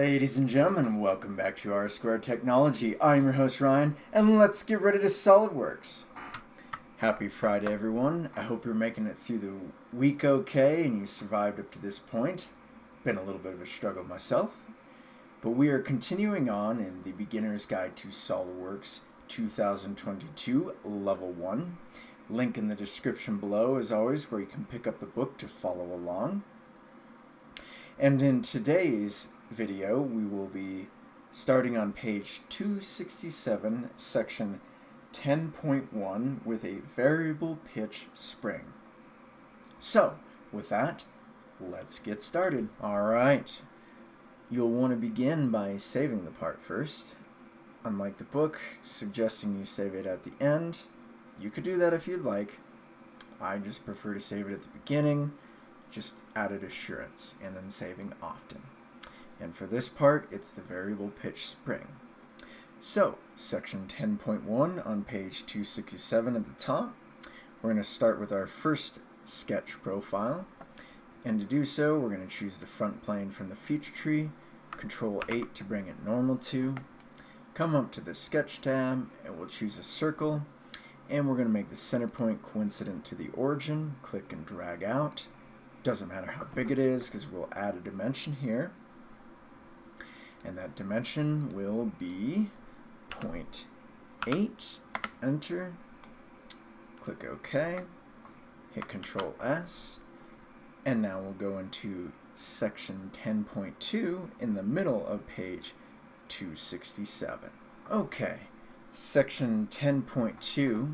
Ladies and gentlemen, welcome back to R Squared Technology. I'm your host Ryan, and let's get ready to SolidWorks. Happy Friday, everyone. I hope you're making it through the week okay and you survived up to this point. Been a little bit of a struggle myself, but we are continuing on in the Beginner's Guide to SolidWorks 2022 Level 1. Link in the description below, as always, where you can pick up the book to follow along. And in today's video, we will be starting on page 267, section 10.1, with a variable pitch spring. So, with that, let's get started. Alright, you'll want to begin by saving the part first. Unlike the book, suggesting you save it at the end, you could do that if you'd like. I just prefer to save it at the beginning, just added assurance, and then saving often. And for this part, it's the variable pitch spring. So, section 10.1 on page 267 at the top. We're going to start with our first sketch profile. And to do so, we're going to choose the front plane from the feature tree, Control 8 to bring it normal to. Come up to the sketch tab, and we'll choose a circle. And we're going to make the center point coincident to the origin. Click and drag out. Doesn't matter how big it is, because we'll add a dimension here. And that dimension will be 0.8. Enter. Click OK. Hit Control S. And now we'll go into section 10.2 in the middle of page 267. Okay, section 10.2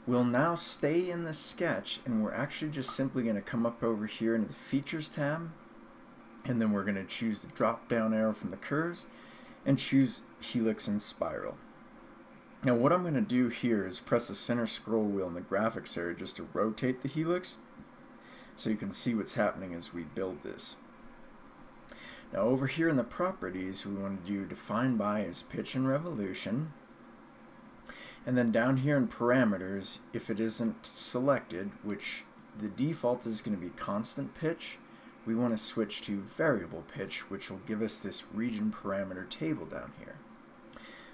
will now stay in the sketch, and we're actually just simply going to come up over here into the Features tab, and then we're going to choose the drop-down arrow from the curves and choose Helix and Spiral. Now what I'm going to do here is press the center scroll wheel in the graphics area just to rotate the helix so you can see what's happening as we build this. Now over here in the properties, we want to do define by as pitch and revolution. And then down here in parameters, if it isn't selected, which the default is going to be constant pitch, we want to switch to variable pitch, which will give us this region parameter table down here.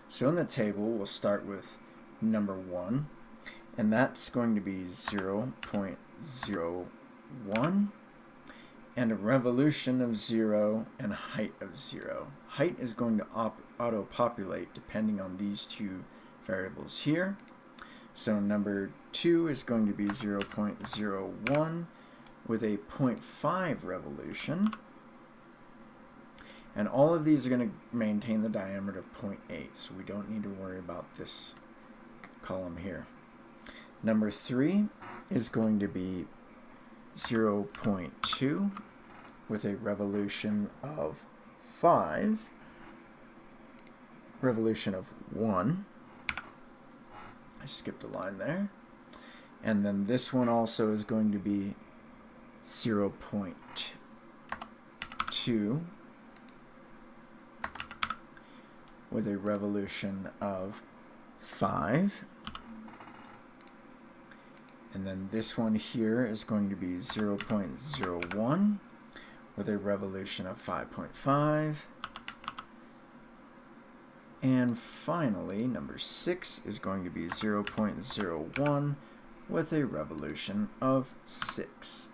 So in the table, we'll start with number 1, and that's going to be 0.01, and a revolution of 0 and height of 0. Height is going to auto-populate depending on these two variables here. So number 2 is going to be 0.01 with a 0.5 revolution. And all of these are going to maintain the diameter of 0.8, so we don't need to worry about this column here. Number 3 is going to be 0.2 with a revolution of 5, revolution of 1. I skipped a line there. And then this one also is going to be 0.2 with a revolution of 5. And then this one here is going to be 0.01 with a revolution of 5.5. And finally, number 6 is going to be 0.01 with a revolution of 6.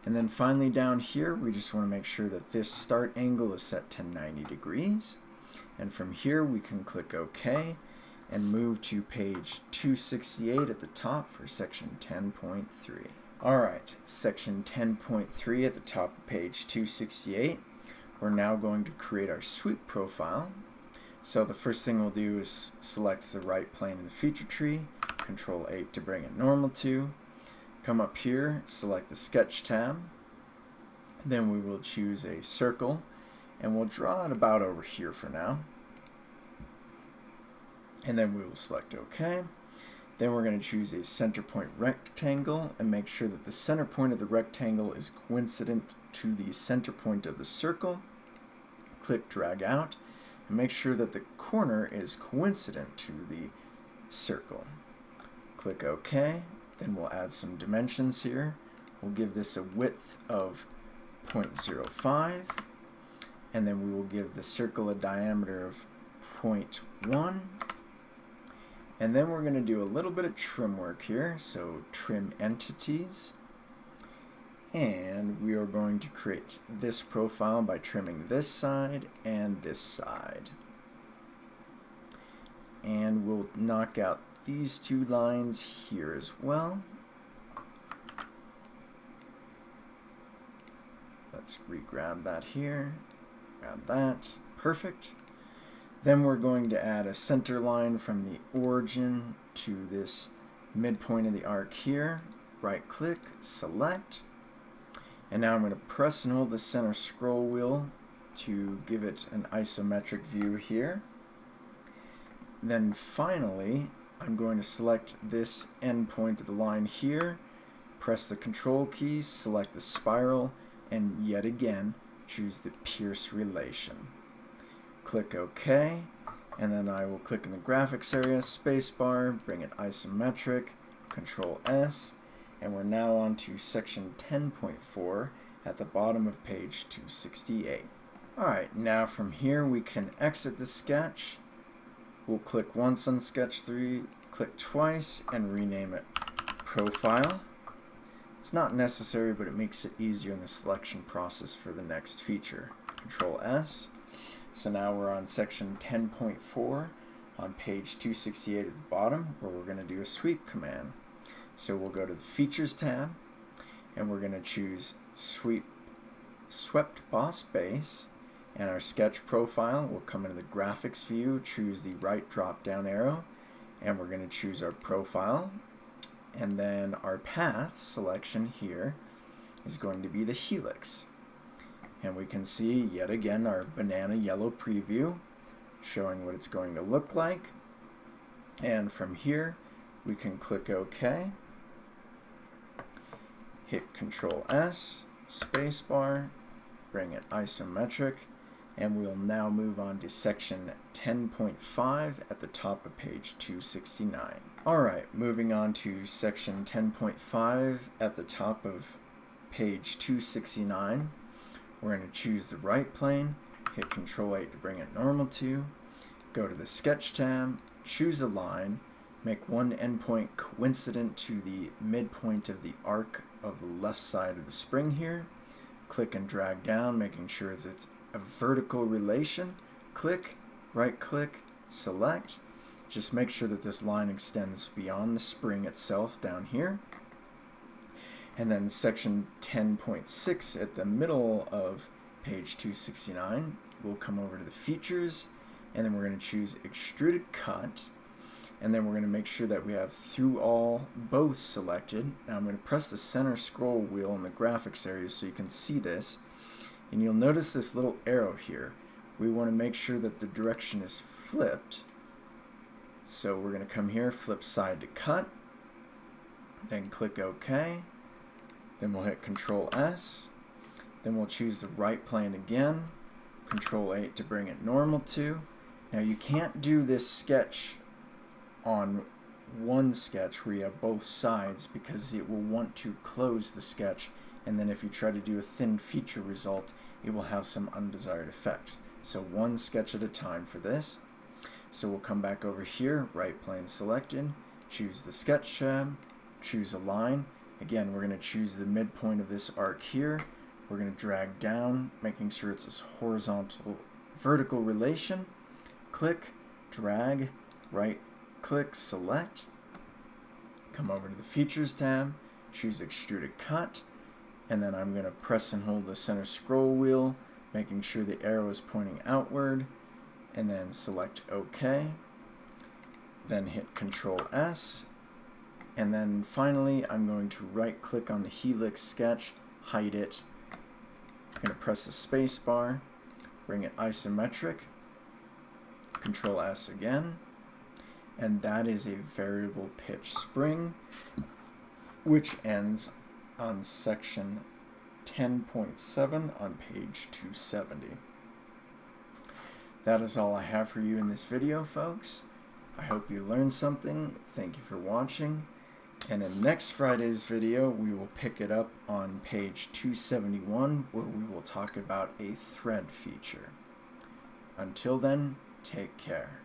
And then finally down here, we just want to make sure that this start angle is set to 90 degrees. And from here, we can click OK and move to page 268 at the top for section 10.3. Alright, section 10.3 at the top of page 268. We're now going to create our sweep profile. So the first thing we'll do is select the right plane in the feature tree, Control 8 to bring it normal to. Come up here, select the Sketch tab. Then we will choose a circle, and we'll draw it about over here for now. And then we will select OK. Then we're going to choose a center point rectangle and make sure that the center point of the rectangle is coincident to the center point of the circle. Click drag out and make sure that the corner is coincident to the circle. Click OK. Then we'll add some dimensions here. We'll give this a width of 0.05 and then we will give the circle a diameter of 0.1. And then we're going to do a little bit of trim work here, so trim entities. And we are going to create this profile by trimming this side and this side. And we'll knock out these two lines here as well. Let's re-grab that here, grab that, perfect. Then we're going to add a center line from the origin to this midpoint of the arc here. Right click, select. And now I'm going to press and hold the center scroll wheel to give it an isometric view here. Then finally, I'm going to select this endpoint of the line here, press the Control key, select the spiral, and yet again, choose the pierce relation. Click OK, and then I will click in the graphics area, spacebar, bring it isometric, Control S, and we're now on to section 10.4 at the bottom of page 268. Alright, now from here we can exit the sketch. We'll click once on sketch 3, click twice, and rename it Profile. It's not necessary, but it makes it easier in the selection process for the next feature. Control S. So now we're on section 10.4 on page 268 at the bottom, where we're going to do a sweep command. So we'll go to the Features tab, and we're going to choose Swept Boss Base, and our sketch profile will come into the graphics view, choose the right drop down arrow, and we're going to choose our profile, and then our path selection here is going to be the helix. And we can see yet again our banana yellow preview showing what it's going to look like. And from here we can click OK, hit Control S, spacebar, bring it isometric, and we'll now move on to section 10.5 at the top of page 269. Alright, moving on to section 10.5 at the top of page 269. We're going to choose the right plane, hit Control 8 to bring it normal to, go to the Sketch tab, choose a line, make one endpoint coincident to the midpoint of the arc of the left side of the spring here, click and drag down, making sure it's a vertical relation, click, right click, select, just make sure that this line extends beyond the spring itself down here. And then section 10.6 at the middle of page 269, we'll come over to the features, and then we're going to choose extruded cut, and then we're going to make sure that we have through all both selected. Now I'm going to press the center scroll wheel in the graphics area so you can see this, and you'll notice this little arrow here. We want to make sure that the direction is flipped, so we're going to come here, flip side to cut, then click OK. Then we'll hit Control S, then we'll choose the right plane again, Control 8 to bring it normal to. Now you can't do this sketch on one sketch where you have both sides because it will want to close the sketch, and then if you try to do a thin feature result, it will have some undesired effects. So one sketch at a time for this. So we'll come back over here, right plane selected, choose the Sketch tab, choose a line. Again, we're going to choose the midpoint of this arc here. We're going to drag down, making sure it's this horizontal vertical relation. Click, drag, right click, select. Come over to the Features tab, choose Extruded Cut, and then I'm going to press and hold the center scroll wheel, making sure the arrow is pointing outward, and then select OK. Then hit Control S. And then finally, I'm going to right click on the helix sketch, hide it. I'm going to press the space bar, bring it isometric, Control S again, and that is a variable pitch spring, which ends on section 10.7 on page 270. That is all I have for you in this video, folks. I hope you learned something. Thank you for watching. And in next Friday's video, we will pick it up on page 271, where we will talk about a thread feature. Until then, take care.